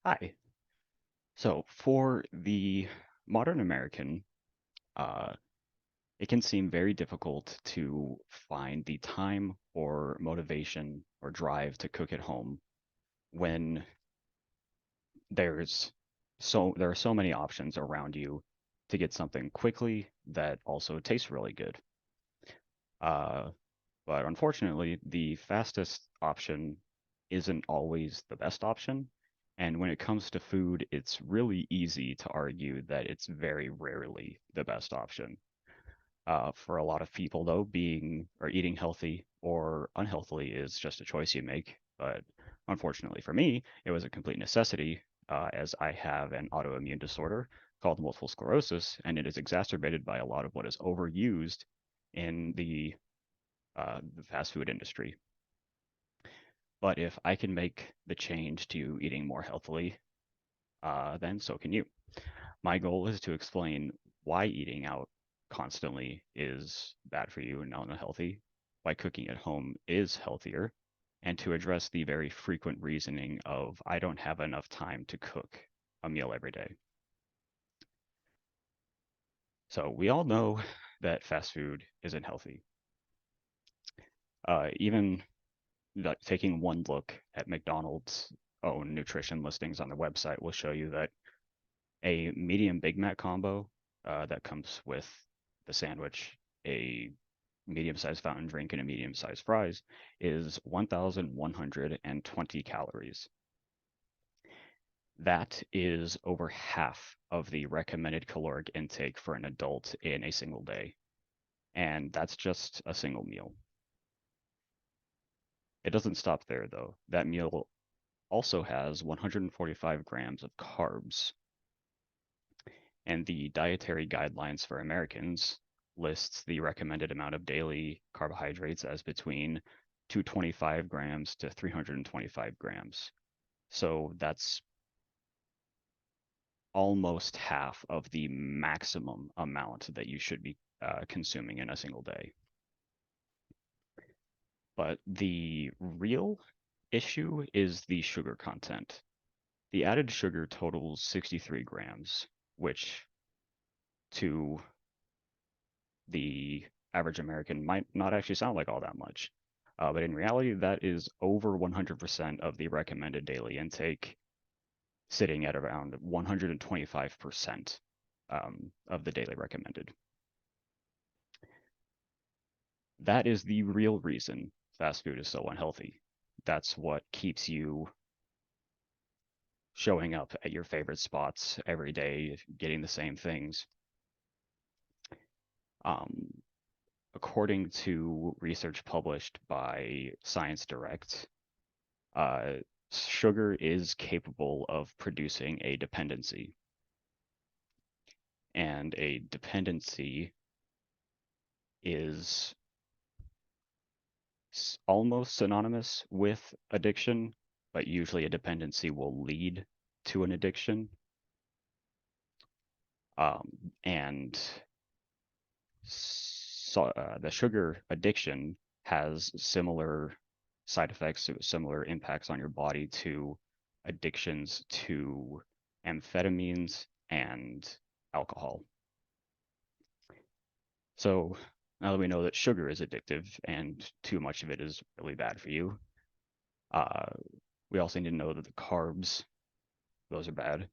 Hi. So for the modern American, uh, it can seem very difficult to find the time or motivation or drive to cook at home when there's there are so many options around you to get something quickly that also tastes really good. Uh, but unfortunately, the fastest option isn't always the best option. And when it comes to food, it's really easy to argue that it's very rarely the best option. For a lot of people, though, being or eating healthy or unhealthily is just a choice you make. But unfortunately for me, it was a complete necessity, as I have an autoimmune disorder called multiple sclerosis, and it is exacerbated by a lot of what is overused in the fast food industry. But if I can make the change to eating more healthily, then so can you. My goal is to explain why eating out constantly is bad for you and not unhealthy, why cooking at home is healthier, and to address the very frequent reasoning of I don't have enough time to cook a meal every day. So we all know that fast food isn't healthy. Even taking one look at McDonald's own nutrition listings on their website will show you that a medium Big Mac combo that comes with the sandwich, a medium-sized fountain drink, and a medium-sized fries is 1,120 calories. That is over half of the recommended caloric intake for an adult in a single day. And that's just a single meal. It doesn't stop there, though. That meal also has 145 grams of carbs, and the dietary guidelines for Americans lists the recommended amount of daily carbohydrates as between 225 grams to 325 grams. So that's almost half of the maximum amount that you should be consuming in a single day. But the real issue is the sugar content. The added sugar totals 63 grams, which to the average American might not actually sound like all that much. But in reality, that is over 100% of the recommended daily intake, sitting at around 125% of the daily recommended. That is the real reason fast food is so unhealthy. That's what keeps you showing up at your favorite spots every day, getting the same things. Um, According to research published by Science Direct, uh, sugar is capable of producing a dependency. And a dependency is almost synonymous with addiction, but usually a dependency will lead to an addiction. And so, the sugar addiction has similar side effects, similar impacts on your body to addictions to amphetamines and alcohol. So now that we know that sugar is addictive and too much of it is really bad for you, uh, we also need to know that the carbs, those are bad,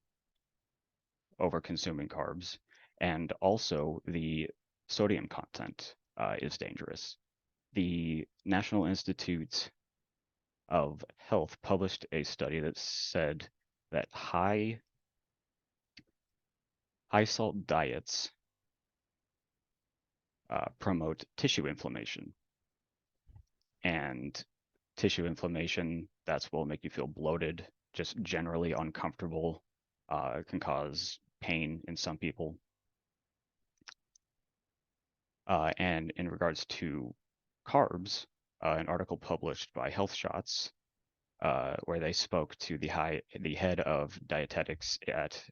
over consuming carbs, and also the sodium content is dangerous. The National Institute of Health published a study that said that high salt diets promote tissue inflammation, and tissue inflammation, that's what will make you feel bloated, just generally uncomfortable, can cause pain in some people. And in regards to carbs, an article published by Health Shots, where they spoke to the head of dietetics at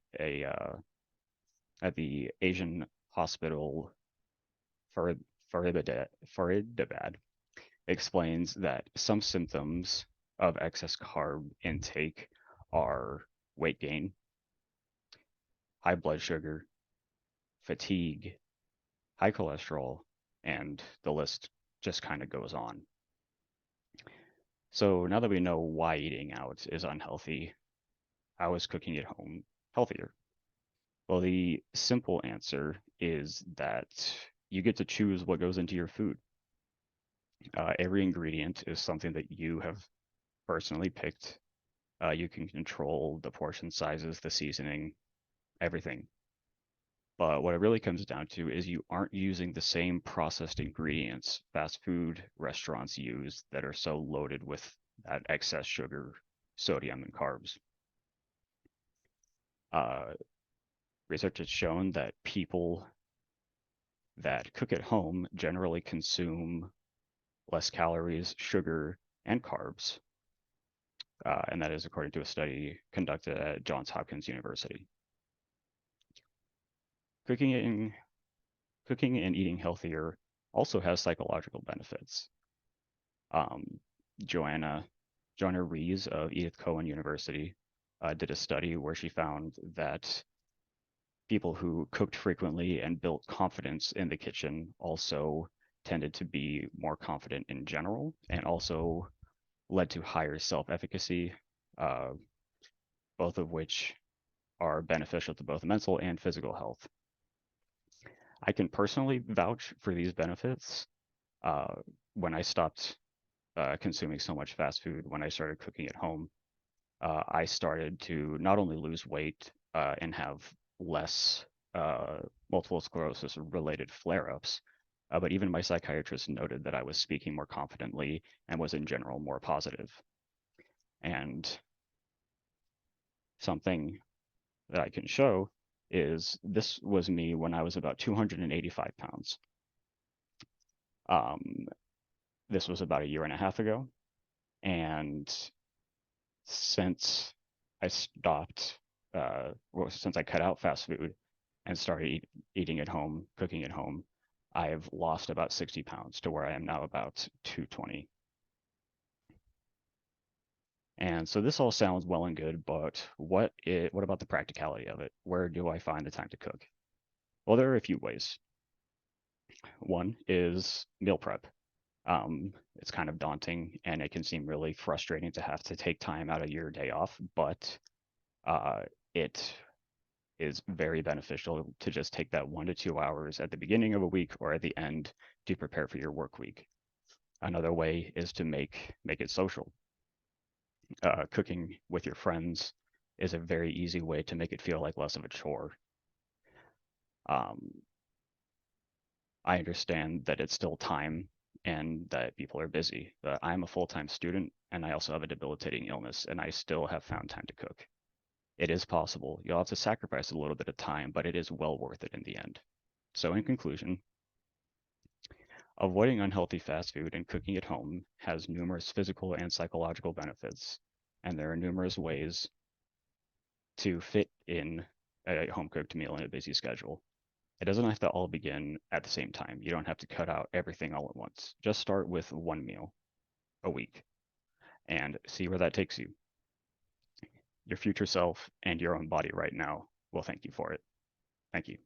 the Asian hospital Faridabad, explains that some symptoms of excess carb intake are weight gain, high blood sugar, fatigue, high cholesterol, and the list just kind of goes on. So now that we know why eating out is unhealthy, how is cooking at home healthier? Well, the simple answer is that you get to choose what goes into your food. Every ingredient is something that you have personally picked. You can control the portion sizes, the seasoning, everything. But what it really comes down to is you aren't using the same processed ingredients fast food restaurants use that are so loaded with that excess sugar, sodium, and carbs. Uh, Research has shown that people that cook at home generally consume less calories, sugar, and carbs. And that is according to a study conducted at Johns Hopkins University. Cooking and, cooking and eating healthier also has psychological benefits. Um, Joanna Joanna Rees of Edith Cowan University did a study where she found that people who cooked frequently and built confidence in the kitchen also tended to be more confident in general and also led to higher self-efficacy, uh, both of which are beneficial to both mental and physical health. I can personally vouch for these benefits. Uh, when I stopped consuming so much fast food, when I started cooking at home, I started to not only lose weight and have less multiple sclerosis related flare ups, but even my psychiatrist noted that I was speaking more confidently and was in general more positive. And something that I can show is this was me when I was about 285 pounds. Um, this was about a year and a half ago. And since I stopped, well, since I cut out fast food and started eating at home, cooking at home, I've lost about 60 pounds to where I am now about 220. And so this all sounds well and good, but what about the practicality of it? Where do I find the time to cook? Well, there are a few ways. One is meal prep. It's kind of daunting and it can seem really frustrating to have to take time out of your day off, but uh, it is very beneficial to just take that 1 to 2 hours at the beginning of a week or at the end to prepare for your work week. Another way is to make it social. Cooking with your friends is a very easy way to make it feel like less of a chore. Um, I understand that it's still time and that people are busy. I'm a full-time student and I also have a debilitating illness and I still have found time to cook. It is possible. You'll have to sacrifice a little bit of time, but it is well worth it in the end. So in conclusion, avoiding unhealthy fast food and cooking at home has numerous physical and psychological benefits, and there are numerous ways to fit in a home cooked meal in a busy schedule. It doesn't have to all begin at the same time. You don't have to cut out everything all at once. Just start with one meal a week and see where that takes you. Your future self and your own body right now will thank you for it. Thank you.